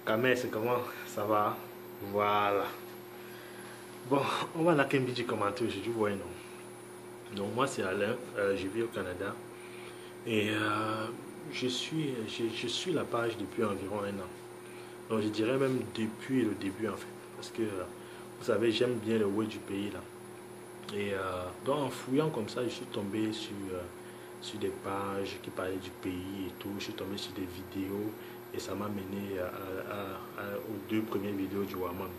Kamel, c'est comment? Ça va? Voilà. Bon, on va là qu'un petit commentaire aujourd'hui, ouais, non. Donc, moi, c'est Alain, je vis au Canada et je suis la page depuis environ un an. Donc, je dirais même depuis le début, en fait. Parce que, vous savez, j'aime bien le web du pays, là. Et donc, en fouillant comme ça, je suis tombé sur des pages qui parlaient du pays et tout. Je suis tombé sur des vidéos et ça m'a mené aux deux premières vidéos du Waman.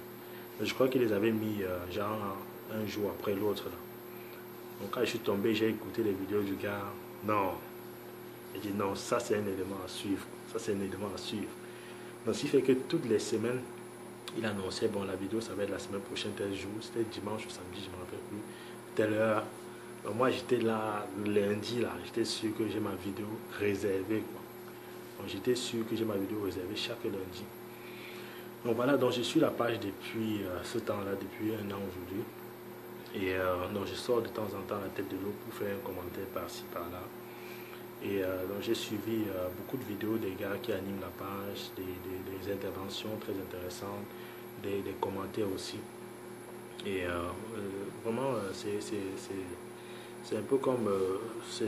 Je crois qu'ils les avaient mis genre un jour après l'autre là. Donc quand je suis tombé, j'ai écouté les vidéos du gars. Non, j'ai dit non, ça c'est un élément à suivre. Ça c'est un élément à suivre. Donc ce qui fait que toutes les semaines, il annonçait, bon la vidéo ça va être la semaine prochaine, tel jour, c'était dimanche ou samedi, je ne me rappelle plus, telle heure. Donc moi j'étais là lundi là, j'étais sûr que j'ai ma vidéo réservée quoi. Donc j'étais sûr que j'ai ma vidéo réservée chaque lundi. Donc voilà, donc je suis la page depuis ce temps-là, depuis un an aujourd'hui. Et donc je sors de temps en temps la tête de l'eau pour faire un commentaire par-ci, par-là. Et donc j'ai suivi beaucoup de vidéos des gars qui animent la page, des interventions très intéressantes, des commentaires aussi. Et vraiment, c'est un peu comme, je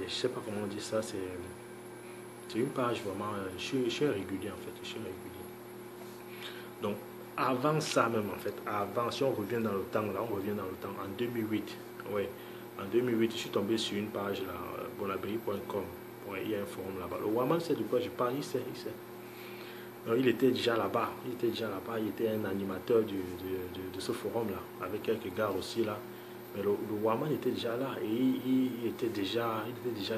sais pas comment on dit ça, c'est une page vraiment, je suis un régulier en fait, je suis un régulier. Donc, avant ça même, en fait, avant, si on revient dans le temps, là, on revient dans le temps, en 2008, ouais, en 2008, je suis tombé sur une page, là, bonabri.com, ouais, il y a un forum là-bas. Le Waman sait de quoi je parle, il sait, il sait. Donc, il était déjà là-bas, il était un animateur de ce forum-là, avec quelques gars aussi, là. Mais le Waman était déjà là, et il était déjà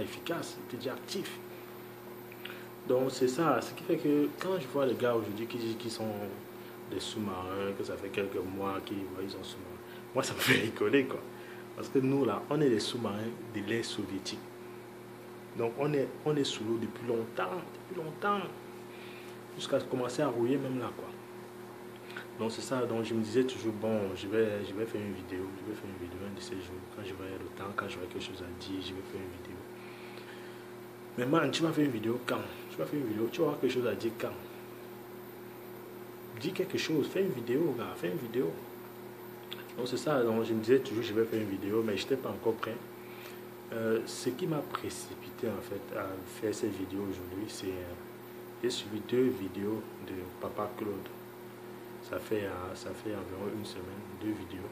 efficace, il était déjà actif. Donc, c'est ça, ce qui fait que quand je vois les gars aujourd'hui qui disent qu'ils sont des sous-marins, que ça fait quelques mois qu'ils ils sont sous-marins. Moi, ça me fait rigoler, quoi. Parce que nous, là, on est des sous-marins de l'ère soviétique. Donc, on est sous l'eau depuis longtemps, jusqu'à commencer à rouiller même là, quoi. Donc, c'est ça. Donc, je me disais toujours, bon, je vais faire une vidéo, un de ces jours. Quand j'aurai le temps, quand j'aurai quelque chose à dire, je vais faire une vidéo. Mais man, tu vas faire une vidéo quand? Tu vas faire une vidéo, tu auras quelque chose à dire quand? Dis quelque chose, fais une vidéo, gars, fais une vidéo. Donc c'est ça, donc je me disais toujours je vais faire une vidéo, mais je n'étais pas encore prêt. Ce qui m'a précipité en fait à faire cette vidéo aujourd'hui, c'est j'ai suivi deux vidéos de Papa Claude. Ça fait environ une semaine, deux vidéos.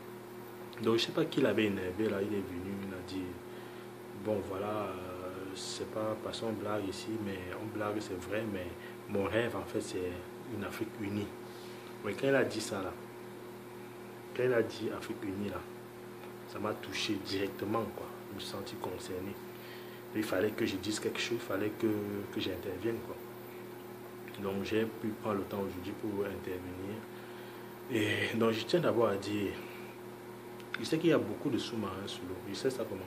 Donc je ne sais pas qui l'avait énervé là, il est venu, il a dit bon voilà, c'est pas passons blague ici, mais on blague c'est vrai, mais mon rêve en fait c'est une Afrique unie. Mais quand il a dit ça là, quand il a dit Afrique unie là, ça m'a touché directement quoi. Je me suis senti concerné. Il fallait que je dise quelque chose, il fallait que j'intervienne quoi. Donc j'ai pu prendre le temps aujourd'hui pour intervenir. Et donc je tiens d'abord à dire, je sais qu'il y a beaucoup de sous-marins sous l'eau. Je sais ça comment.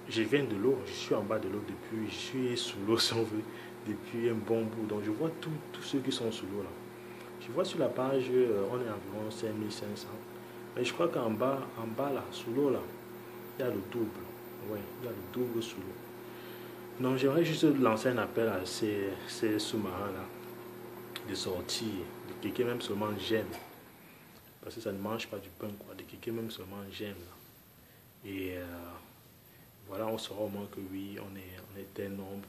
Je viens de l'eau, je suis en bas de l'eau depuis, je suis sous l'eau si on veut, depuis un bon bout. Donc je vois tous ceux qui sont sous l'eau là. Je vois sur la page, on est environ 5500. Mais je crois en bas là, sous l'eau là, il y a le double. Oui, il y a le double sous l'eau. Donc j'aimerais juste lancer un appel à ces sous-marins là, de sortir, de cliquer même seulement j'aime. Parce que ça ne mange pas du pain quoi, de cliquer même seulement j'aime là. Et voilà, on saura au moins que oui, on est tel nombre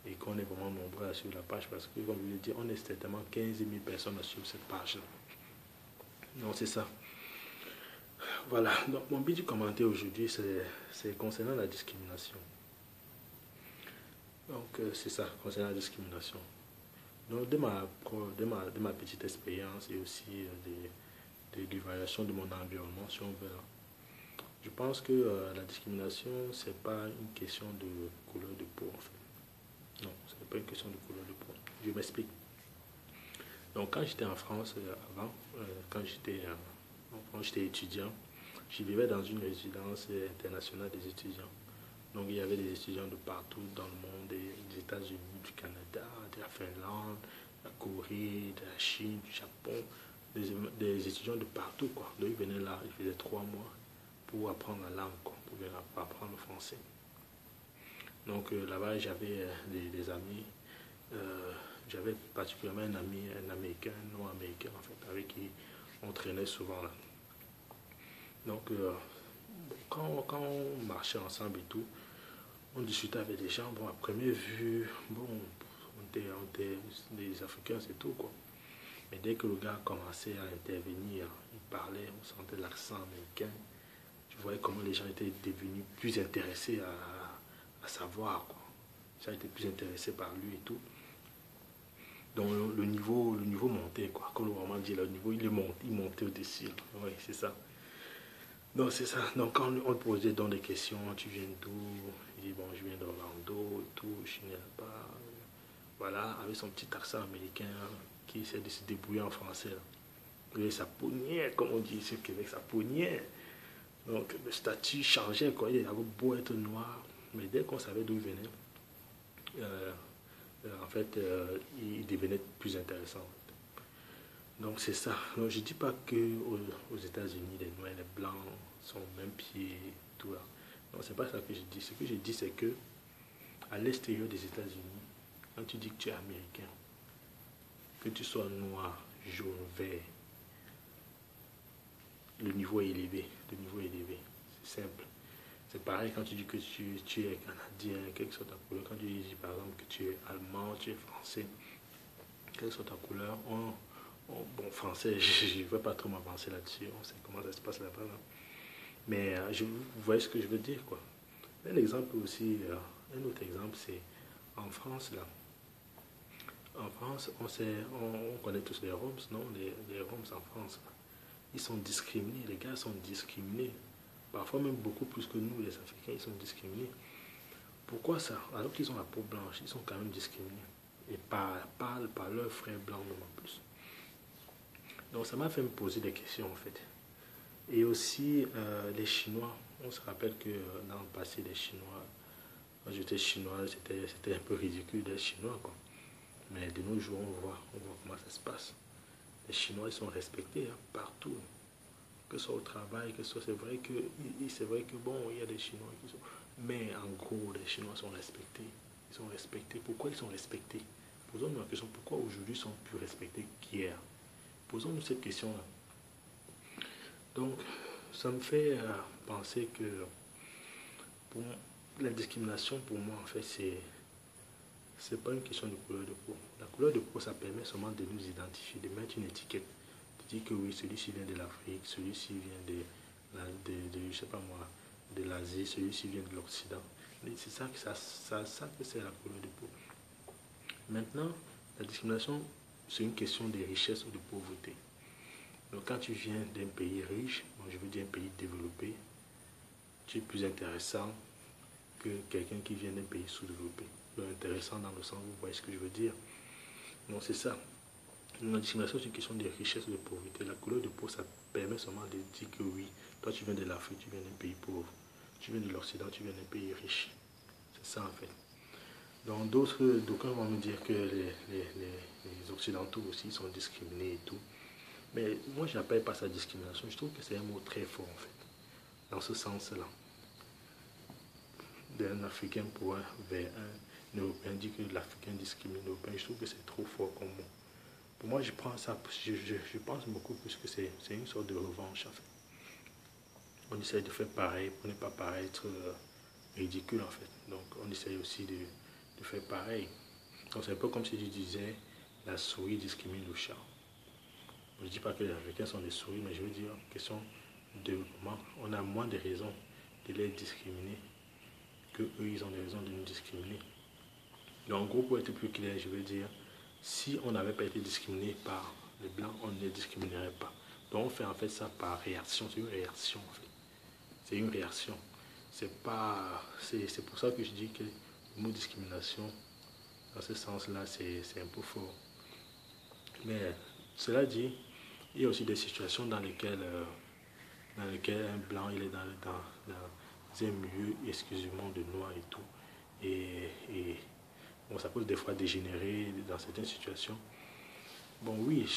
et qu'on est vraiment nombreux à suivre la page. Parce que comme je l'ai dit, on est certainement 15 000 personnes à suivre cette page là. Donc c'est ça. Voilà, donc mon but du commentaire aujourd'hui, c'est concernant la discrimination. Donc c'est ça, concernant la discrimination. Donc de ma petite expérience et aussi de l'évaluation de mon environnement, si on veut, là, je pense que la discrimination, c'est pas une question de couleur de peau en fait. Non, ce n'est pas une question de couleur de peau. Je m'explique. Donc quand j'étais en France avant, quand j'étais étudiant, je vivais dans une résidence internationale des étudiants. Donc il y avait des étudiants de partout dans le monde, des États-Unis, du Canada, de la Finlande, de la Corée, de la Chine, du Japon, des étudiants de partout quoi. Donc ils venaient là, ils faisaient 3 mois pour apprendre la langue, quoi, pour apprendre le français. Donc là-bas j'avais des amis, j'avais particulièrement un ami, un américain, un non américain en fait, avec qui on traînait souvent là. Donc, quand on marchait ensemble et tout, on discutait avec des gens. Bon, à première vue, bon, on était des Africains, c'est tout quoi. Mais dès que le gars commençait à intervenir, il parlait, on sentait l'accent américain. Tu voyais comment les gens étaient devenus plus intéressés à savoir quoi. Les gens étaient plus intéressés par lui et tout. Donc le niveau montait quoi. Comme le roman dit, le niveau il montait au-dessus. Oui, c'est ça. Donc c'est ça. Donc quand on posait dans des questions, tu viens d'où? Il dit bon, je viens d'Orlando et tout, je suis né là-bas. Voilà, avec son petit accent américain qui essaie de se débrouiller en français. Et ça pognait, comme on dit ici au Québec, ça pognait. Donc le statut changeait quoi. Il avait beau être noir, mais dès qu'on savait d'où il venait, euh, en fait, il devenait plus intéressant. Donc c'est ça. Donc je ne dis pas qu'aux États-Unis, les noirs et les blancs sont au même pied, tout là. Non, c'est pas ça que je dis. Ce que je dis, c'est que à l'extérieur des États-Unis, quand tu dis que tu es américain, que tu sois noir, jaune, vert, le niveau est élevé. Le niveau est élevé. C'est simple. C'est pareil quand tu dis que tu es canadien, quelle que soit ta couleur. Quand tu dis par exemple que tu es allemand, tu es français, quelle que soit ta couleur, bon, français, je ne vais pas trop m'avancer là-dessus. On sait comment ça se passe là-bas. Là. Mais vous voyez ce que je veux dire, quoi. Un exemple aussi, un autre exemple, c'est en France, là. En France, on connaît tous les Roms, non? Les Roms en France, là. Ils sont discriminés, les gars sont discriminés. Parfois même beaucoup plus que nous, les Africains, ils sont discriminés. Pourquoi ça? Alors qu'ils ont la peau blanche, ils sont quand même discriminés. Et par leurs frères blancs, non en plus. Donc ça m'a fait me poser des questions en fait. Et aussi les Chinois, on se rappelle que dans le passé les Chinois, quand j'étais chinois, c'était un peu ridicule d'être chinois quoi. Mais de nos jours on voit comment ça se passe. Les Chinois ils sont respectés hein, partout. Que ce soit au travail, que ce soit c'est vrai que bon, il y a des Chinois qui sont. Mais en gros, les Chinois sont respectés. Ils sont respectés. Pourquoi ils sont respectés? Posons-nous la question, pourquoi aujourd'hui ils sont plus respectés qu'hier? Posons-nous cette question-là. Donc, ça me fait penser que pour la discrimination, pour moi, en fait, c'est pas une question de couleur de peau. La couleur de peau, ça permet seulement de nous identifier, de mettre une étiquette. De dire que oui, celui-ci vient de l'Afrique, celui-ci vient je sais pas moi, de l'Asie, celui-ci vient de l'Occident. C'est ça que c'est la couleur de peau. Maintenant, la discrimination, c'est une question de richesse ou de pauvreté. Donc quand tu viens d'un pays riche, bon, je veux dire un pays développé, tu es plus intéressant que quelqu'un qui vient d'un pays sous-développé. Donc intéressant dans le sens, vous voyez ce que je veux dire. Donc c'est ça. La discrimination, c'est une question de richesse ou de pauvreté. La couleur de peau, ça permet seulement de dire que oui, toi tu viens de l'Afrique, tu viens d'un pays pauvre. Tu viens de l'Occident, tu viens d'un pays riche. C'est ça en fait. Donc d'aucuns vont me dire que les Occidentaux aussi sont discriminés et tout. Mais moi, je n'appelle pas ça discrimination. Je trouve que c'est un mot très fort, en fait. Dans ce sens-là. D'un Africain vers un Européen dit que l'Africain discrimine l'Européen. Je trouve que c'est trop fort comme mot. Pour moi, je prends ça, je pense beaucoup plus que c'est une sorte de revanche, en fait. On essaye de faire pareil pour ne pas paraître ridicule, en fait. Donc, on essaye aussi de faire pareil. Donc, c'est un peu comme si je disais, la souris discrimine le chat. Je ne dis pas que les Africains sont des souris, mais je veux dire, question de développement, on a moins de raisons de les discriminer que eux, ils ont des raisons de nous discriminer. Donc, en gros, pour être plus clair, je veux dire, si on n'avait pas été discriminé par les Blancs, on ne les discriminerait pas. Donc, on fait en fait ça par réaction. C'est une réaction, en fait. C'est une réaction. C'est pour ça que je dis que le mot discrimination, dans ce sens-là, c'est un peu fort. Mais cela dit, il y a aussi des situations dans lesquelles un blanc il est dans un milieu exclusivement de noirs et tout. Et bon, ça peut des fois dégénérer dans certaines situations. Bon, oui,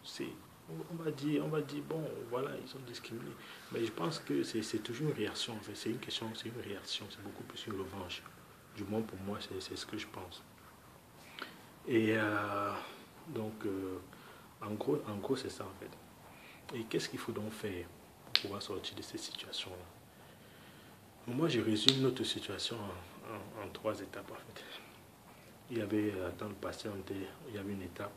c'est, on va dire, bon, voilà, ils sont discriminés. Mais je pense que c'est toujours une réaction, en fait. C'est une question, c'est une réaction, c'est beaucoup plus une revanche. Du moins, pour moi, c'est ce que je pense. Et donc, en gros c'est ça en fait. Et qu'est-ce qu'il faut donc faire pour pouvoir sortir de cette situation-là? Moi, je résume notre situation en 3 étapes en fait. Il y avait, dans le passé, il y avait une étape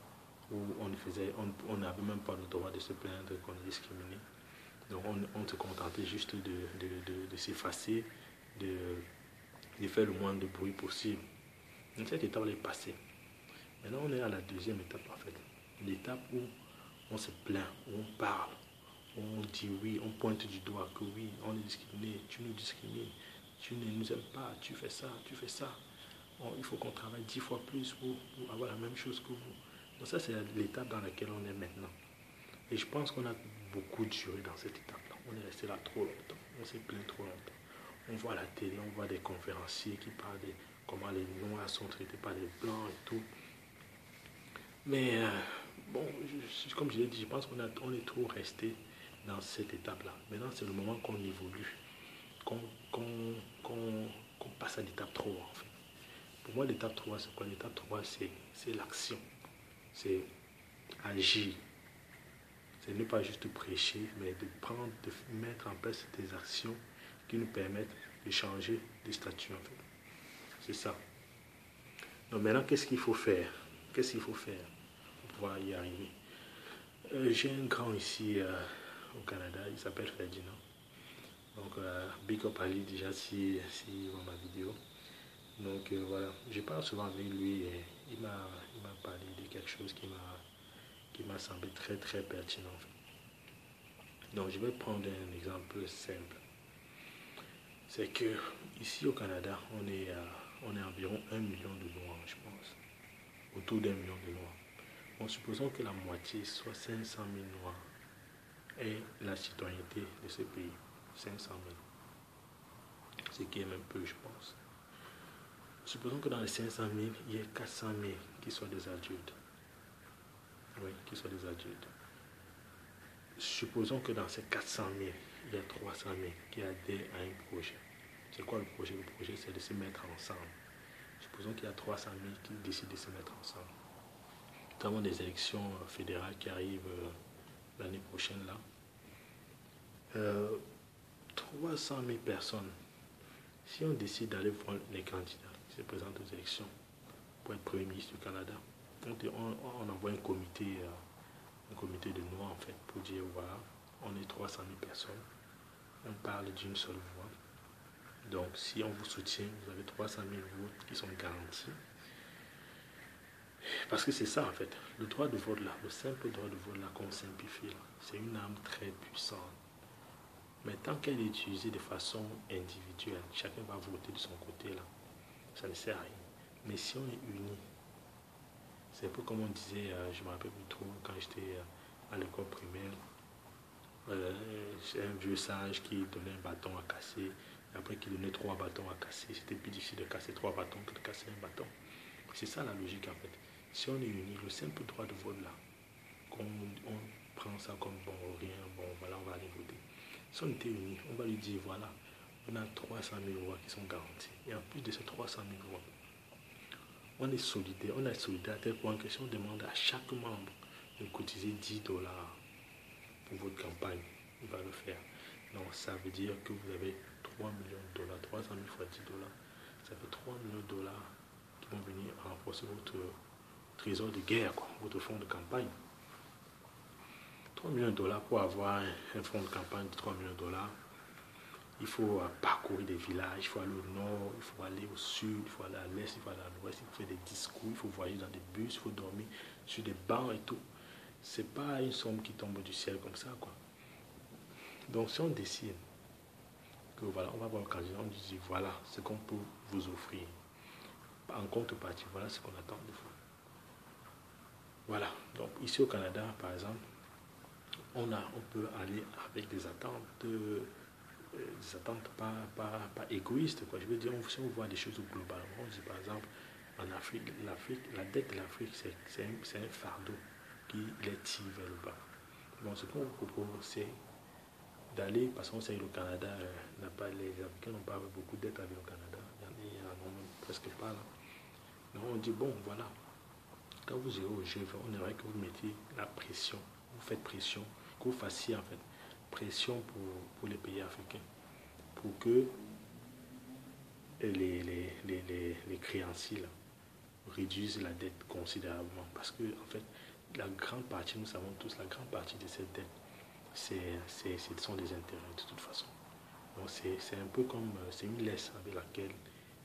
où on n'avait même pas le droit de se plaindre qu'on est discriminé. Donc on se contentait juste de s'effacer, de faire le moins de bruit possible. Donc cette étape est passée. Maintenant on est à la deuxième étape en fait. L'étape où on se plaint, où on parle, où on dit oui, on pointe du doigt que oui, on est discriminé, tu nous discrimines, tu ne nous aimes pas, tu fais ça, tu fais ça. Il faut qu'on travaille 10 fois plus pour avoir la même chose que vous. Donc ça c'est l'étape dans laquelle on est maintenant. Et je pense qu'on a beaucoup duré dans cette étape-là. On est resté là trop longtemps. On s'est plaint trop longtemps. On voit la télé, on voit des conférenciers qui parlent de comment les noirs sont traités par les blancs et tout. Mais bon, comme je l'ai dit, je pense qu'on est trop resté dans cette étape-là. Maintenant, c'est le moment qu'on évolue, qu'on passe à l'étape 3 en fait. Pour moi, l'étape 3, c'est quoi? L'étape 3, c'est l'action. C'est agir. C'est ne pas juste prêcher, mais de mettre en place des actions qui nous permettent de changer de statut en fait. C'est ça. Donc maintenant, qu'est-ce qu'il faut faire? Qu'est-ce qu'il faut faire pour pouvoir y arriver? J'ai un grand ici au Canada, il s'appelle Ferdinand. Donc, big up à lui déjà si voit ma vidéo. Donc voilà, je parle souvent avec lui et il m'a parlé de quelque chose qui m'a semblé très très pertinent en fait. Donc je vais prendre un exemple simple. C'est que ici au Canada, on est environ 1 million de Noirs, je pense. Autour d'1 million de Noirs. Bon, supposons que la moitié, soit 500 000 Noirs, aient la citoyenneté de ce pays. 500 000. Ce qui est même peu, je pense. Supposons que dans les 500 000, il y ait 400 000 qui soient des adultes. Oui, qui soient des adultes. Supposons que dans ces 400 000, il y a 300 000 qui adhèrent à un projet. C'est quoi le projet? Le projet, c'est de se mettre ensemble. Supposons qu'il y a 300 000 qui décident de se mettre ensemble. Nous avons des élections fédérales qui arrivent l'année prochaine là. 300 000 personnes, si on décide d'aller voir les candidats qui se présentent aux élections pour être Premier ministre du Canada, on envoie un comité de Noirs en fait pour dire voilà, on est 300 000 personnes, on parle d'une seule voix. Donc si on vous soutient, vous avez 300 000 votes qui sont garantis. Parce que c'est ça en fait, le droit de vote là, le simple droit de vote là qu'on simplifie, c'est une arme très puissante. Mais tant qu'elle est utilisée de façon individuelle, chacun va voter de son côté là, ça ne sert à rien. Mais si on est unis, c'est un peu comme on disait, je ne me rappelle plus trop, quand j'étais à l'école primaire, c'est un vieux sage qui donnait un bâton à casser, et après qu'il donnait 3 bâtons à casser, c'était plus difficile de casser 3 bâtons que de casser un bâton. C'est ça la logique en fait. Si on est unis, le simple droit de vote là, on prend ça comme bon, rien, bon, voilà, on va aller voter. Si on était unis, on va lui dire voilà, on a 300 000 voix qui sont garanties. Et en plus de ces 300 000 voix, on est solidaire à tel point que si on demande à chaque membre de cotiser 10 dollars pour votre campagne, il va le faire. Donc ça veut dire que vous avez 3 millions de dollars, 300 000 fois 10 dollars, ça fait 3 millions de dollars qui vont venir renforcer votre trésor de guerre, quoi, votre fonds de campagne. 3 millions de dollars pour avoir un fonds de campagne de 3 millions de dollars. Il faut parcourir des villages, il faut aller au nord, il faut aller au sud, il faut aller à l'est, il faut aller à l'ouest, il faut faire des discours, il faut voyager dans des bus, il faut dormir sur des bancs et tout. C'est pas une somme qui tombe du ciel comme ça, quoi. Donc si on décide que voilà, on va voir le candidat, on dit voilà ce qu'on peut vous offrir. En contrepartie, voilà ce qu'on attend de vous. Voilà, donc ici au Canada, par exemple, on peut aller avec des attentes pas égoïstes, quoi. Je veux dire, si on voit des choses globalement, on dit par exemple, en Afrique, la dette de l'Afrique, c'est un fardeau qui les tire vers le bas. Bon, ce qu'on vous propose, c'est d'aller, parce qu'on sait que le Canada les Africains n'ont pas beaucoup de dettes avec le Canada, il y en a presque pas là. Donc on dit, bon, voilà, quand vous irez au G20, on aimerait que vous mettiez la pression, vous faites pression, que vous fassiez en fait pression pour les pays africains, pour que les créanciers là, réduisent la dette considérablement. Parce que en fait, la grande partie, nous savons tous, la grande partie de cette dette, ce sont des intérêts de toute façon. Donc c'est un peu comme, c'est une laisse avec laquelle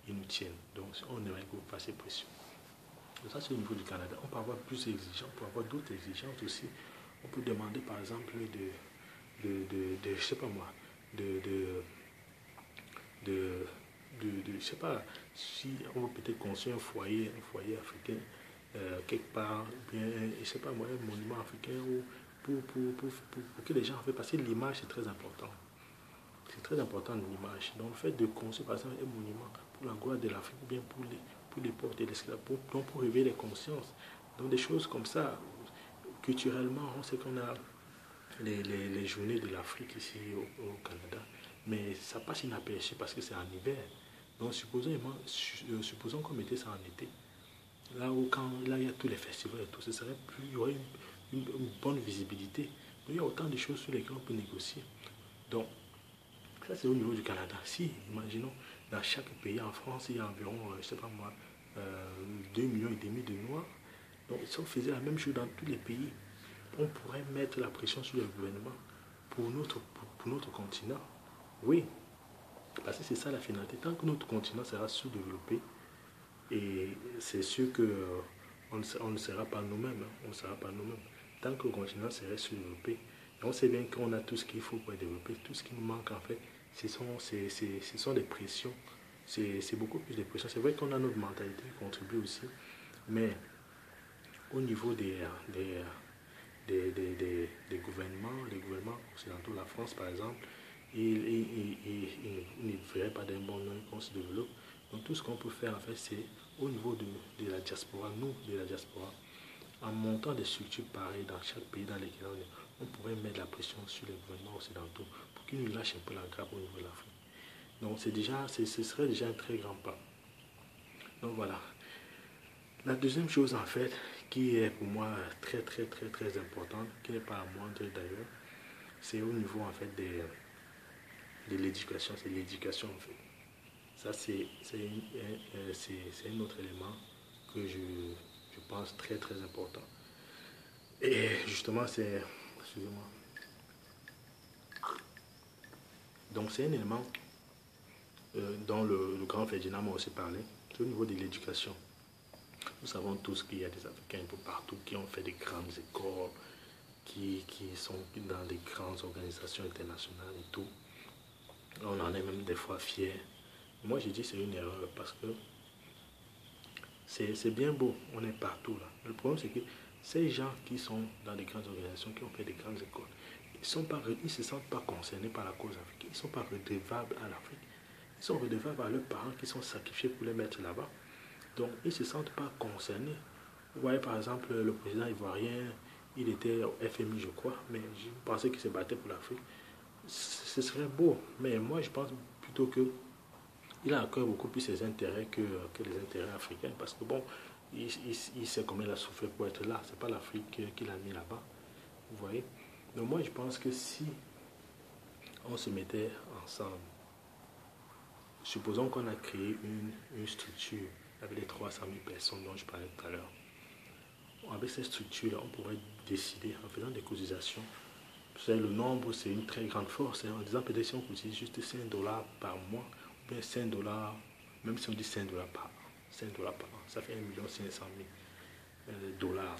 ils nous tiennent. Donc on aimerait que vous fassiez pression. Donc ça c'est au niveau du Canada. On peut avoir plus exigeants, on peut avoir d'autres exigences aussi. On peut demander par exemple je sais pas moi, je sais pas, si on veut peut-être construire un foyer africain quelque part, bien, je sais pas moi, un monument africain ou pour que les gens en fait, parce que l'image c'est très important. C'est très important l'image. Donc le fait de construire par exemple un monument pour la gloire de l'Afrique ou bien pour l'époque de l'esclavage, pour réveiller les consciences. Donc des choses comme ça, culturellement, on sait qu'on a les journées de l'Afrique ici au Canada, mais ça passe inaperçu parce que c'est en hiver. Donc supposons qu'on mettait ça en été, là où là il y a tous les festivals et tout, ce serait plus, il y aurait une bonne visibilité. Donc il y a autant de choses sur lesquelles on peut négocier. Donc ça c'est au niveau du Canada. Si, imaginons, dans chaque pays, en France, il y a environ, je ne sais pas moi, 2,5 millions de Noirs. Donc si on faisait la même chose dans tous les pays, on pourrait mettre la pression sur le gouvernement pour notre continent. Oui, parce que c'est ça la finalité. Tant que notre continent sera sous-développé, et c'est sûr que on ne sera pas nous-mêmes. On ne sera pas nous-mêmes. Tant que le continent serait sous-développé, et on sait bien qu'on a tout ce qu'il faut pour être développé. Tout ce qui nous manque en fait, ce sont des pressions. C'est beaucoup plus de pressions. C'est vrai qu'on a notre mentalité qui contribue aussi, mais au niveau des gouvernements, les gouvernements occidentaux, la France par exemple, ils ne verraient pas d'un bon oeil qu'on se développe. Donc tout ce qu'on peut faire en fait, c'est au niveau de la diaspora, nous de la diaspora, en montant des structures pareilles dans chaque pays dans lesquels on pourrait mettre la pression sur les gouvernements occidentaux pour qu'ils nous lâchent un peu la grappe au niveau de l'Afrique. Donc ce serait déjà un très grand pas. Donc voilà. La deuxième chose en fait, qui est pour moi très très très très importante, qui n'est pas à moindre d'ailleurs, c'est au niveau en fait de l'éducation, c'est l'éducation en fait. Ça c'est un autre élément que je pense très très important. Et justement c'est, excusez-moi, donc c'est un élément dont le grand Ferdinand m'a aussi parlé, c'est au niveau de l'éducation. Nous savons tous qu'il y a des Africains un peu partout qui ont fait des grandes écoles, qui sont dans des grandes organisations internationales et tout. On en est même des fois fiers. Moi, je dis que c'est une erreur parce que c'est bien beau, on est partout là. Le problème, c'est que ces gens qui sont dans des grandes organisations, qui ont fait des grandes écoles, ils ne se sentent pas concernés par la cause africaine. Ils ne sont pas redevables à l'Afrique. Ils sont redevables à leurs parents qui sont sacrifiés pour les mettre là-bas. Donc, ils ne se sentent pas concernés. Vous voyez, par exemple, le président ivoirien, il était au FMI, je crois, mais je pensais qu'il se battait pour l'Afrique. Ce serait beau, mais moi, je pense plutôt que il a encore beaucoup plus ses intérêts que les intérêts africains, parce que bon, il sait comment il a souffert pour être là. C'est pas l'Afrique qui l'a mis là-bas. Vous voyez? Donc moi, je pense que si on se mettait ensemble, supposons qu'on a créé une structure avec les 300 000 personnes dont je parlais tout à l'heure. Avec cette structure-là, on pourrait décider en faisant des cotisations. Le nombre, c'est une très grande force. En disant peut-être si on cotise juste 5 dollars par mois, ou bien 5 dollars, même si on dit 5 dollars par an, 5 dollars par an, ça fait 1 500 000 dollars.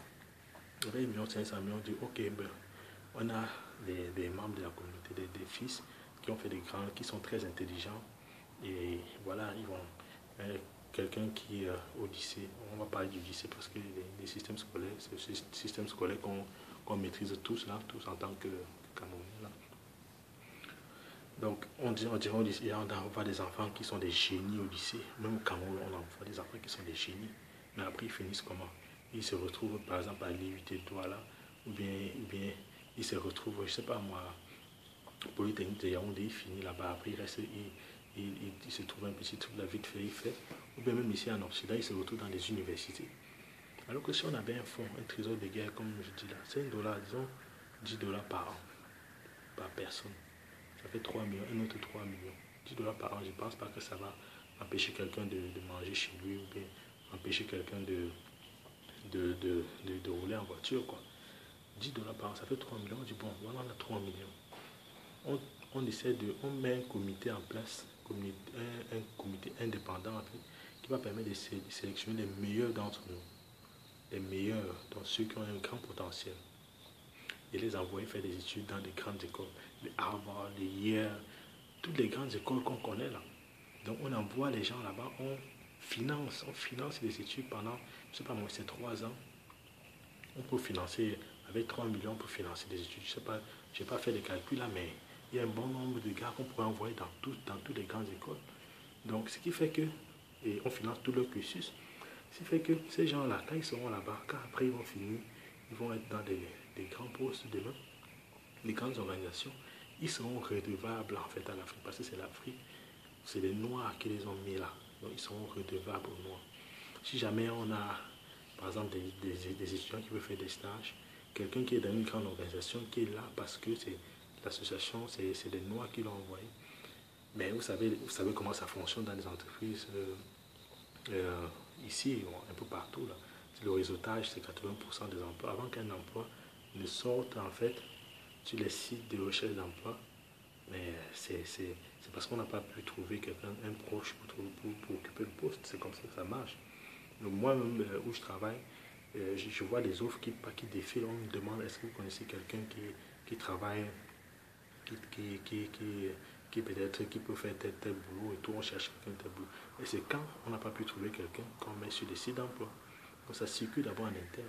Avec 1 500 000, on dit ok, ben, on a des membres de la communauté, des fils qui ont fait des grands, qui sont très intelligents. Et voilà, ils vont. Quelqu'un qui est au lycée, on va parler du lycée parce que les systèmes scolaires, c'est le système scolaire qu'on maîtrise tous là, tous en tant que Camerounais là. Donc on dirait au lycée, on envoie des enfants qui sont des génies au lycée. Même au Cameroun, on envoie des enfants qui sont des génies. Mais après ils finissent comment? Ils se retrouvent par exemple à l'IUT3 là, ou bien ils se retrouvent, je ne sais pas moi, Polytechnique de Yaoundé, il finit là-bas, après il reste, il se trouve un petit truc là vite fait, il fait. Ou bien même ici en Occident, il se retrouve dans les universités. Alors que si on avait un fonds, un trésor de guerre, comme je dis là, c'est $1, disons $10 par an, par personne. Ça fait 3 millions, un autre 3 millions. $10 par an, je ne pense pas que ça va empêcher quelqu'un de manger chez lui ou bien empêcher quelqu'un de rouler en voiture, quoi. $10 par an, ça fait 3 millions. On dit, bon, voilà, on a 3 millions. On met un comité en place, un comité indépendant en fait, qui va permettre de sélectionner les meilleurs d'entre nous, les meilleurs, donc ceux qui ont un grand potentiel, et les envoyer faire des études dans des grandes écoles, les Harvard, les Yale, toutes les grandes écoles qu'on connaît là. Donc on envoie les gens là-bas, on finance les études pendant, je ne sais pas moi, c'est 3 ans. On peut financer, avec 3 millions pour financer des études. Je sais pas, je n'ai pas fait les calculs là, mais il y a un bon nombre de gars qu'on pourrait envoyer dans toutes les grandes écoles. Donc ce qui fait que, et on finance tout leur cursus, ce qui fait que ces gens-là, quand ils seront là-bas, quand après ils vont finir, ils vont être dans des grands postes demain, des grandes organisations, ils seront redevables en fait à l'Afrique, parce que c'est l'Afrique, c'est les Noirs qui les ont mis là. Donc ils seront redevables aux Noirs. Si jamais on a, par exemple, des étudiants qui veulent faire des stages, quelqu'un qui est dans une grande organisation, qui est là parce que c'est l'association, c'est les Noirs qui l'ont envoyé. Mais vous savez comment ça fonctionne dans les entreprises ici, un peu partout. Là. Le réseautage, c'est 80% des emplois. Avant qu'un emploi ne sorte, en fait, sur les sites de recherche d'emploi, mais c'est parce qu'on n'a pas pu trouver quelqu'un, un proche pour occuper le poste. C'est comme ça que ça marche. Donc moi-même, où je travaille, je vois les offres qui défilent. On me demande est-ce que vous connaissez quelqu'un qui travaille, qui peut-être qui peut faire tel boulot et tout. On cherche quelqu'un tel boulot. Et c'est quand on n'a pas pu trouver quelqu'un qu'on met sur des sites d'emploi. Donc ça circule d'abord en interne.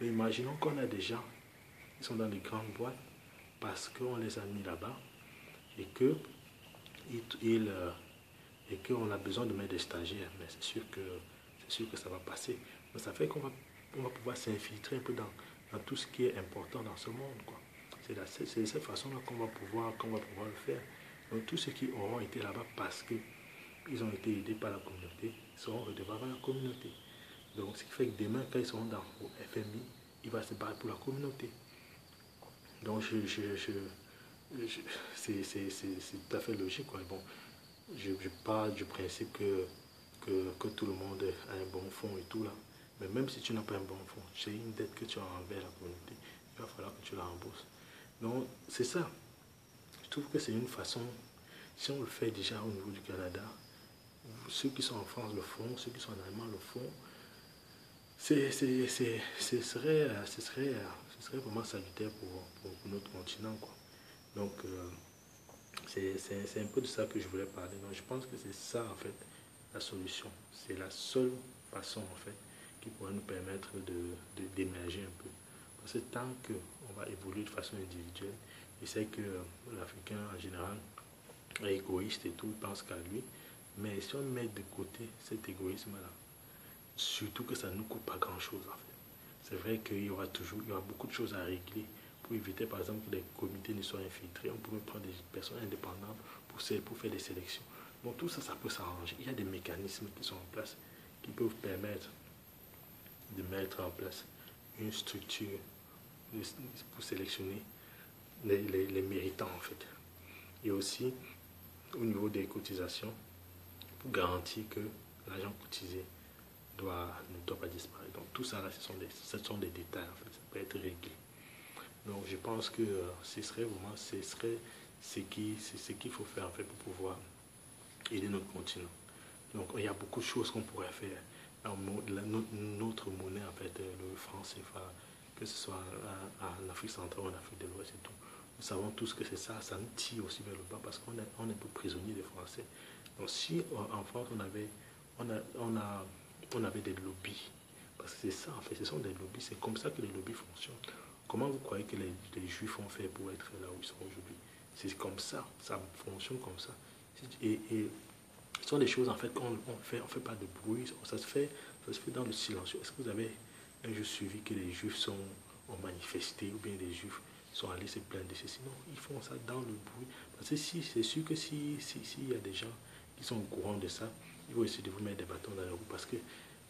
Mais imaginons qu'on a des gens qui sont dans des grandes boîtes parce qu'on les a mis là-bas et que et qu'on a besoin de mettre des stagiaires. Mais c'est sûr que ça va passer. Donc ça fait qu'on va pouvoir s'infiltrer un peu dans tout ce qui est important dans ce monde, quoi. C'est de cette façon-là qu'on va pouvoir le faire. Donc tous ceux qui auront été là-bas parce qu'ils ont été aidés par la communauté seront redevables à la communauté. Donc ce qui fait que demain, quand ils seront dans au FMI, ils vont se battre pour la communauté. Donc c'est tout à fait logique, quoi. Bon, je pars du principe que tout le monde a un bon fond et tout là. Mais même si tu n'as pas un bon fond, c'est une dette que tu as envers la communauté. Il va falloir que tu la rembourses. Donc c'est ça. Je trouve que c'est une façon, si on le fait déjà au niveau du Canada, ceux qui sont en France le font, ceux qui sont en Allemagne le font, ce serait vraiment salutaire pour notre continent, quoi. Donc c'est un peu de ça que je voulais parler. Donc je pense que c'est ça en fait la solution. C'est la seule façon en fait qui pourrait nous permettre d'émerger un peu. Parce que tant qu'on va évoluer de façon individuelle, je sais que l'Africain en général est égoïste et tout, il pense qu'à lui. Mais si on met de côté cet égoïsme-là, surtout que ça ne nous coûte pas grand-chose en fait. C'est vrai qu'il y aura beaucoup de choses à régler pour éviter par exemple que les comités ne soient infiltrés. On pourrait prendre des personnes indépendantes pour faire des sélections. Donc tout ça, ça peut s'arranger. Il y a des mécanismes qui sont en place qui peuvent permettre de mettre en place une structure pour sélectionner les méritants en fait. Et aussi au niveau des cotisations pour garantir que l'argent cotisé ne doit pas disparaître. Donc tout ça là, ce sont des détails en fait, ça peut être réglé. Donc je pense que ce serait ce qu'il faut faire en fait pour pouvoir aider notre continent. Donc il y a beaucoup de choses qu'on pourrait faire. Notre monnaie en fait, le franc CFA, que ce soit en Afrique centrale ou en Afrique de l'Ouest et tout. Nous savons tous que c'est ça, ça nous tire aussi vers le bas parce qu'on est un peu prisonnier des Français. Donc si en France on avait des lobbies, parce que c'est ça en fait, ce sont des lobbies, c'est comme ça que les lobbies fonctionnent. Comment vous croyez que les Juifs ont fait pour être là où ils sont aujourd'hui? C'est comme ça fonctionne comme ça. Et ce sont des choses en fait qu'on on fait pas de bruit, ça se fait dans le silence. Est-ce que vous avez un jour suivi que les Juifs ont manifesté ou bien les Juifs sont allés se plaindre de ceci? Non, ils font ça dans le bruit. Parce que c'est sûr que s'il y a des gens qui sont au courant de ça, ils vont essayer de vous mettre des bâtons dans les roues parce que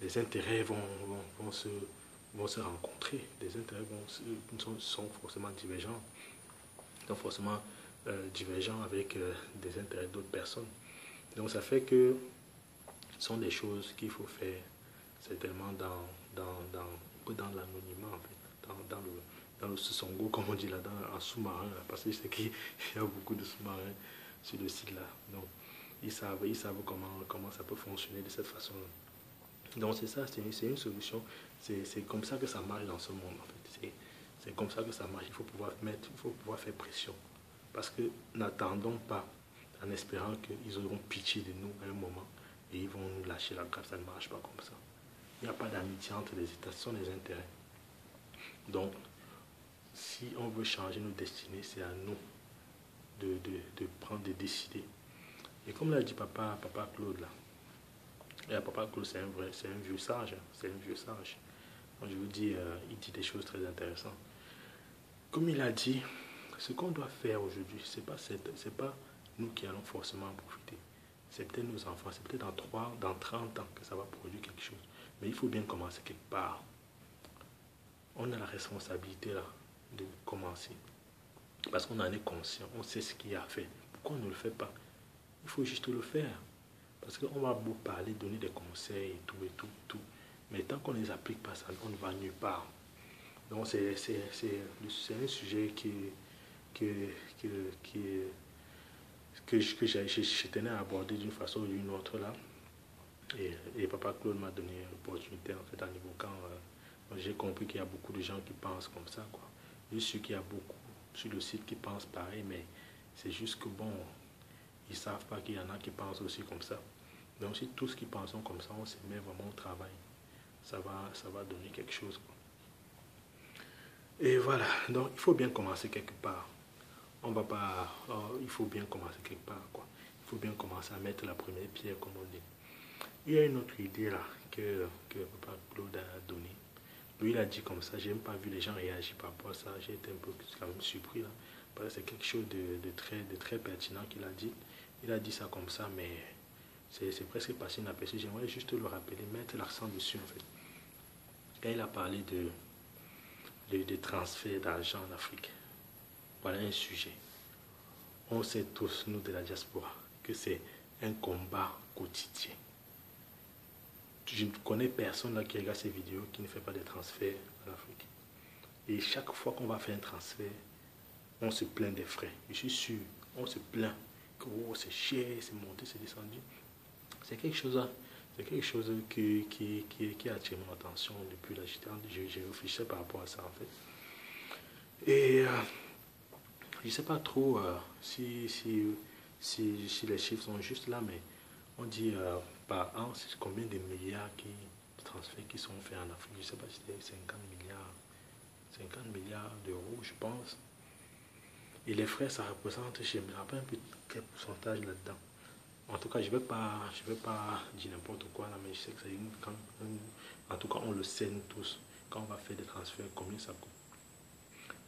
les intérêts vont se rencontrer, les intérêts sont forcément divergents, donc forcément divergents avec des intérêts d'autres personnes. Donc ça fait que ce sont des choses qu'il faut faire certainement dans l'anonymat, en fait, dans le sous-songo, comme on dit là, en sous-marin, parce que je sais qu'il y a beaucoup de sous-marins sur le site là. Donc ils savent comment ça peut fonctionner de cette façon-là. Donc c'est ça, c'est une solution. C'est comme ça que ça marche dans ce monde, en fait. C'est comme ça que ça marche. Il faut pouvoir faire pression. Parce que n'attendons pas en espérant qu'ils auront pitié de nous à un moment et ils vont nous lâcher la grappe. Ça ne marche pas comme ça. Il n'y a pas d'amitié entre les États, ce sont les intérêts. Donc, si on veut changer nos destinées, c'est à nous de prendre, de décider. Et comme l'a dit papa Claude là, et papa Claude c'est un vieux sage, c'est un vieux sage. Donc, je vous dis, il dit des choses très intéressantes. Comme il a dit, ce qu'on doit faire aujourd'hui, c'est pas nous qui allons forcément en profiter. C'est peut-être nos enfants, c'est peut-être dans 30 ans que ça va produire quelque chose. Mais il faut bien commencer quelque part. On a la responsabilité là de commencer. Parce qu'on en est conscient, on sait ce qu'il y a à faire. Pourquoi on ne le fait pas? Il faut juste le faire. Parce qu'on va beau parler, donner des conseils et tout. Mais tant qu'on ne les applique pas, ça, on ne va nulle part. Donc c'est un sujet que je tenais à aborder d'une façon ou d'une autre là. Et papa Claude m'a donné l'opportunité en fait en évoquant. J'ai compris qu'il y a beaucoup de gens qui pensent comme ça, quoi. Je suis sûr qu'il y a beaucoup sur le site qui pensent pareil, mais c'est juste que bon, ils ne savent pas qu'il y en a qui pensent aussi comme ça. Donc si tous qui pensent comme ça, on se met vraiment au travail, ça va donner quelque chose, quoi. Et voilà, donc il faut bien commencer quelque part. On va pas, il faut bien commencer quelque part, quoi. Il faut bien commencer à mettre la première pierre, comme on dit. Il y a une autre idée là que papa Claude a donnée. Lui, il a dit comme ça, j'ai même pas vu les gens réagir par rapport à ça. J'ai été un peu quand même surpris là. Parce que c'est quelque chose de très pertinent qu'il a dit. Il a dit ça comme ça, mais c'est presque passé inaperçu. J'aimerais juste le rappeler, mettre l'accent dessus en fait. Quand il a parlé de transfert d'argent en Afrique, voilà un sujet. On sait tous, nous de la diaspora, que c'est un combat quotidien. Je ne connais personne là qui regarde ces vidéos qui ne fait pas de transfert en Afrique. Et chaque fois qu'on va faire un transfert, on se plaint des frais. Je suis sûr, on se plaint que oh, c'est cher, c'est monté, c'est descendu. C'est quelque chose, qui a attiré mon attention depuis là. Je réfléchissais par rapport à ça en fait. Et je ne sais pas trop si les chiffres sont justes là, mais on dit par an, c'est combien de milliards de transferts qui sont faits en Afrique. Je ne sais pas si c'est 50 milliards d'euros, je pense. Et les frais, ça représente, je ne me rappelle un peu quel pourcentage là-dedans. En tout cas, je ne vais pas dire n'importe quoi là, mais je sais que c'est en tout cas, on le sait nous tous, quand on va faire des transferts, combien ça coûte.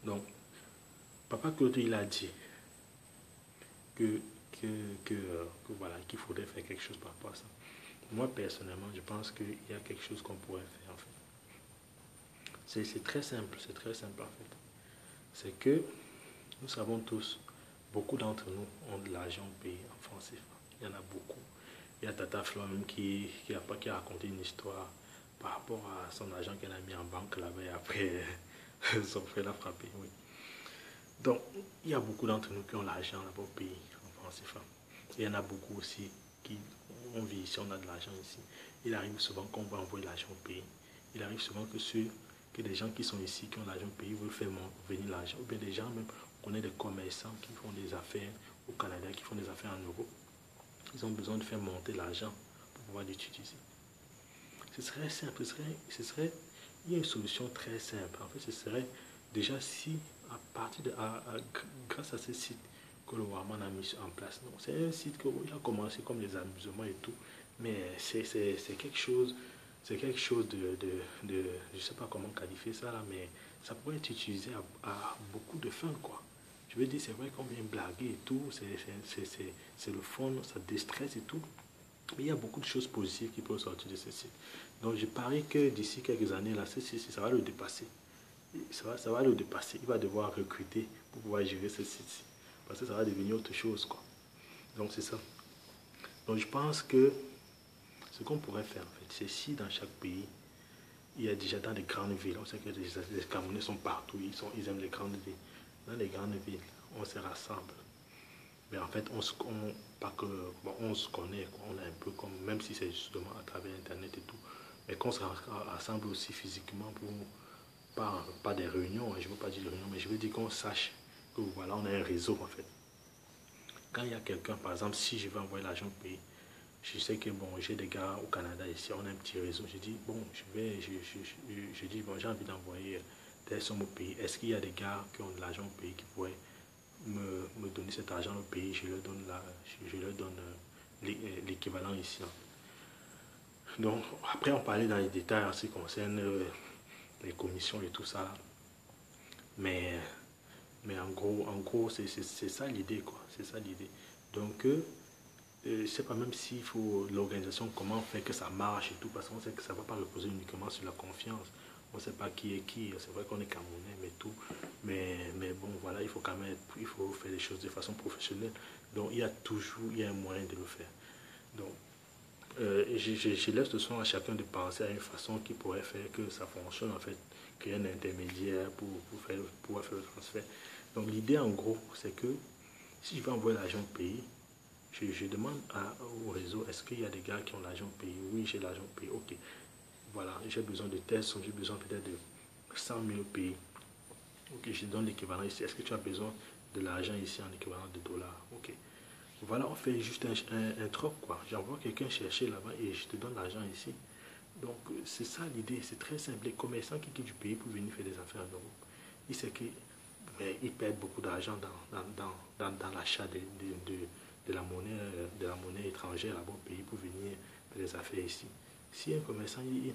Donc, papa Claude, il a dit voilà, qu'il faudrait faire quelque chose par rapport à ça. Moi, personnellement, je pense qu'il y a quelque chose qu'on pourrait faire, en fait. C'est très simple, en fait. C'est que, nous savons tous, beaucoup d'entre nous ont de l'argent payé en francs CFA. Il y en a beaucoup. Il y a Tata Flo même qui a raconté une histoire par rapport à son argent qu'elle a mis en banque là-bas et après, son frère l'a frappé, oui. Donc, il y a beaucoup d'entre nous qui ont l'argent là-bas au pays, en francs CFA. Il y en a beaucoup aussi qui, on vit ici, on a de l'argent ici. Il arrive souvent qu'on va envoyer l'argent au pays. Il arrive souvent que des gens qui sont ici, qui ont l'argent au pays, veulent faire venir l'argent. Ou bien des gens, même, on connaît des commerçants qui font des affaires au Canada, qui font des affaires en euros. Ils ont besoin de faire monter l'argent pour pouvoir l'utiliser. Ce serait simple, il y a une solution très simple. En fait, ce serait déjà si, grâce à ce site que le Warman a mis en place. C'est un site qu'il a commencé comme des amusements et tout, mais c'est quelque chose, je ne sais pas comment qualifier ça là, mais ça pourrait être utilisé à beaucoup de fins, quoi. Je veux dire, c'est vrai qu'on vient blaguer et tout, c'est le fun, ça déstresse et tout, Mais il y a beaucoup de choses positives qui peuvent sortir de ce site. Donc je parie que d'ici quelques années, là, ce site, ça va le dépasser. Ça va le dépasser. Il va devoir recruter pour pouvoir gérer ce site-ci. Parce que ça va devenir autre chose, quoi. Donc c'est ça. Donc je pense que ce qu'on pourrait faire, en fait, c'est si dans chaque pays, il y a déjà dans les grandes villes, on sait que les Camerounais sont partout, ils aiment les grandes villes. Dans les grandes villes, on se rassemble. Mais en fait, pas que, bon, on se connaît, quoi. On est un peu comme, même si c'est justement à travers Internet et tout, mais qu'on se rassemble aussi physiquement pour, pas des réunions, je ne veux pas dire réunions, mais je veux dire qu'on sache que voilà, on a un réseau en fait. Quand il y a quelqu'un, par exemple, si je veux envoyer l'argent au pays, je sais que bon, j'ai des gars au Canada ici, on a un petit réseau. Je dis, bon, je dis, bon, j'ai envie d'envoyer des sommes au pays. Est-ce qu'il y a des gars qui ont de l'argent au pays qui pourraient me donner cet argent au pays? Je leur donne l'équivalent ici. Donc, après, on parlait dans les détails en ce qui concerne les commissions et tout ça. Mais, mais en gros c'est ça l'idée, quoi. C'est ça l'idée. Donc, je ne sais pas même s'il faut l'organisation, comment faire que ça marche et tout, parce qu'on sait que ça ne va pas reposer uniquement sur la confiance. On ne sait pas qui est qui. C'est vrai qu'on est Camerounais, mais tout. Mais bon, voilà, il faut quand même il faut faire les choses de façon professionnelle. Donc, il y a un moyen de le faire. Donc, je laisse le soin à chacun de penser à une façon qui pourrait faire que ça fonctionne, en fait, qu'il y ait un intermédiaire pour pouvoir faire le transfert. Donc, l'idée, en gros, c'est que si je veux envoyer l'argent au pays, je demande au réseau, est-ce qu'il y a des gars qui ont l'argent au pays? Oui, j'ai l'argent au pays. Ok, voilà, j'ai besoin de telle somme, j'ai besoin peut-être de 100 000 au pays. Ok, je donne l'équivalent ici. Est-ce que tu as besoin de l'argent ici en équivalent de dollars? Ok. Voilà, on fait juste un troc, quoi. J'envoie quelqu'un chercher là-bas et je te donne l'argent ici. Donc, c'est ça l'idée, c'est très simple. Les commerçants qui quittent du pays pour venir faire des affaires en Europe, ils savent qu'ils perdent beaucoup d'argent dans l'achat de la monnaie étrangère là-bas au pays pour venir faire des affaires ici. Si un commerçant, il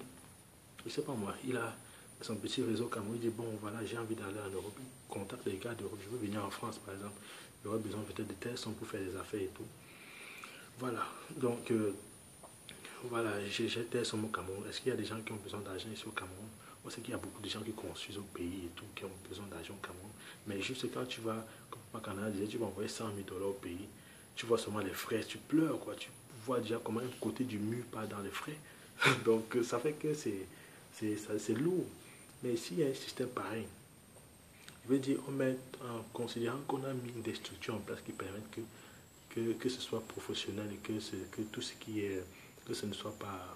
ne sais pas moi, il a son petit réseau Cameroun, il dit bon voilà, j'ai envie d'aller en Europe, il contacte les gars d'Europe, je veux venir en France par exemple, il aurait besoin peut-être de telles sommes pour faire des affaires et tout. Voilà, donc voilà, j'ai telles sommes au Cameroun. Est-ce qu'il y a des gens qui ont besoin d'argent ici au Cameroun? On sait qu'il y a beaucoup de gens qui construisent au pays et tout, qui ont besoin d'argent au Cameroun. Mais juste quand tu vas, comme au Canada disait, tu vas envoyer 100 000 dollars au pays, tu vois seulement les frais, tu pleures, quoi. Tu vois déjà comment un côté du mur part dans les frais. Donc ça fait que c'est lourd. Mais s'il y a un système pareil, je veux dire, on met en considérant qu'on a mis des structures en place qui permettent que ce soit professionnel et que tout ce qui est, que ce ne soit pas,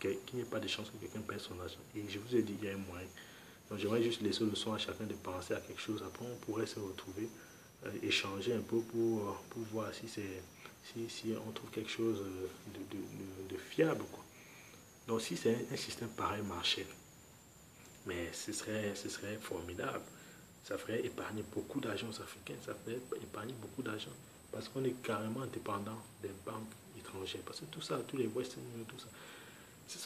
qu'il n'y ait pas de chance que quelqu'un perde son argent. Et je vous ai dit, il y a un moyen. Donc j'aimerais juste laisser le soin à chacun de penser à quelque chose. Après, on pourrait se retrouver, échanger un peu pour voir si on trouve quelque chose de fiable, quoi. Donc si c'est un système pareil marché, mais ce serait formidable. Ça ferait épargner beaucoup d'argent aux Africains, ça ferait épargner beaucoup d'argent. Parce qu'on est carrément dépendant des banques étrangères. Parce que tout ça, tous les Western Union, tout ça, ce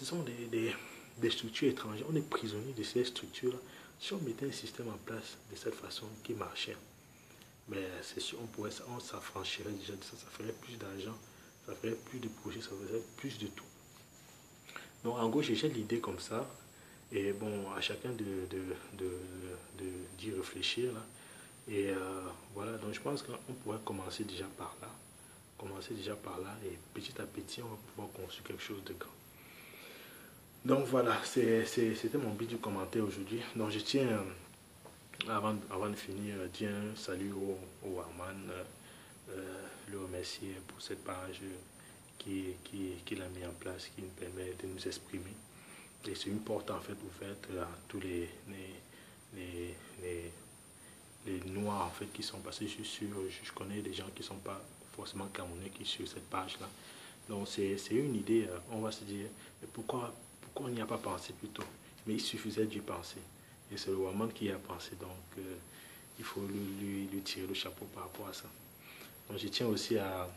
sont des structures étrangères. On est prisonnier de ces structures-là. Si on mettait un système en place de cette façon qui marchait, mais c'est sûr, on s'affranchirait déjà de ça, ça ferait plus d'argent, ça ferait plus de projets, ça ferait plus de tout. Donc en gros, j'ai l'idée comme ça. Et bon, à chacun d'y réfléchir là. Et voilà, donc je pense qu'on pourrait commencer déjà par là. Commencer déjà par là et petit à petit, on va pouvoir construire quelque chose de grand. Donc voilà, c'était mon but du commentaire aujourd'hui. Donc je tiens, avant de finir, dire un salut au Warman, le remercier pour cette page qu'il a mis en place, qui nous permet de nous exprimer. Et c'est une porte en fait ouverte à tous les, les, les noirs en fait qui sont passés. Je connais des gens qui ne sont pas forcément camerounais qui sont sur cette page là. Donc c'est une idée, on va se dire, mais pourquoi on n'y a pas pensé plus tôt? Mais il suffisait d'y penser. Et c'est le Waman qui y a pensé, donc il faut lui tirer le chapeau par rapport à ça. Donc je tiens aussi à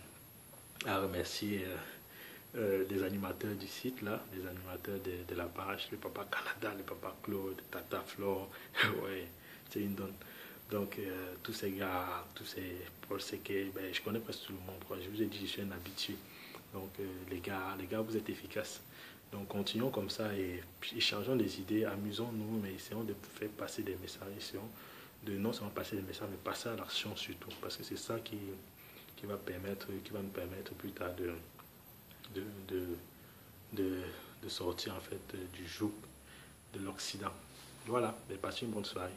remercier des animateurs du site là, des animateurs de la page, le papa Canada, le papa Claude, Tata Flore, ouais, c'est une donne. Donc tous ces gars, tous ces Paul Seke, ben, je connais presque tout le monde, quoi. Je vous ai dit, je suis un habitué. Donc les gars, vous êtes efficaces. Donc continuons comme ça et échangeons des idées, amusons-nous, mais essayons de faire passer des messages, essayons de non seulement passer des messages, mais passer à l'action surtout, parce que c'est ça qui va nous permettre plus tard de, de, de sortir en fait du joug de l'Occident. Voilà, passez une bonne soirée.